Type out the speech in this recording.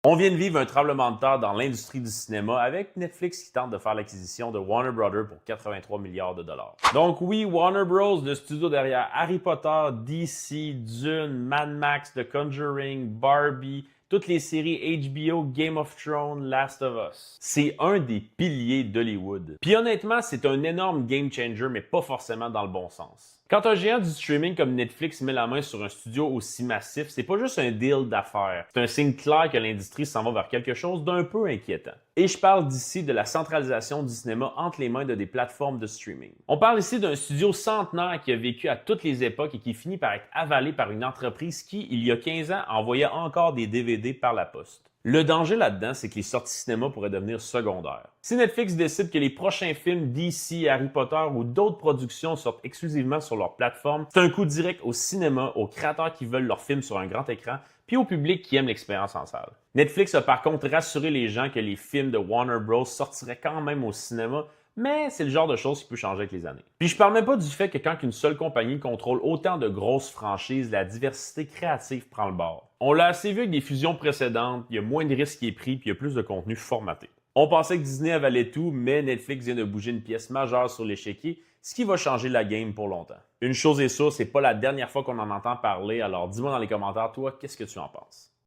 On vient de vivre un tremblement de terre dans l'industrie du cinéma avec Netflix qui tente de faire l'acquisition de Warner Brothers pour 83 milliards de dollars. Donc oui, Warner Bros, le studio derrière Harry Potter, DC, Dune, Mad Max, The Conjuring, Barbie, toutes les séries HBO, Game of Thrones, Last of Us. C'est un des piliers d'Hollywood. Puis honnêtement, c'est un énorme game changer, mais pas forcément dans le bon sens. Quand un géant du streaming comme Netflix met la main sur un studio aussi massif, c'est pas juste un deal d'affaires. C'est un signe clair que l'industrie s'en va vers quelque chose d'un peu inquiétant. Et je parle d'ici de la centralisation du cinéma entre les mains de des plateformes de streaming. On parle ici d'un studio centenaire qui a vécu à toutes les époques et qui finit par être avalé par une entreprise qui, il y a 15 ans, envoyait encore des DVD par la poste. Le danger là-dedans, c'est que les sorties cinéma pourraient devenir secondaires. Si Netflix décide que les prochains films DC, Harry Potter ou d'autres productions sortent exclusivement sur leur plateforme, c'est un coup direct au cinéma, aux créateurs qui veulent leurs films sur un grand écran, puis au public qui aime l'expérience en salle. Netflix a par contre rassuré les gens que les films de Warner Bros. Sortiraient quand même au cinéma, mais c'est le genre de choses qui peut changer avec les années. Puis je parle même pas du fait que quand une seule compagnie contrôle autant de grosses franchises, la diversité créative prend le bord. On l'a assez vu avec des fusions précédentes, il y a moins de risques qui est pris, puis il y a plus de contenu formaté. On pensait que Disney avalait tout, mais Netflix vient de bouger une pièce majeure sur l'échiquier, ce qui va changer la game pour longtemps. Une chose est sûre, c'est pas la dernière fois qu'on en entend parler, alors dis-moi dans les commentaires, toi, qu'est-ce que tu en penses?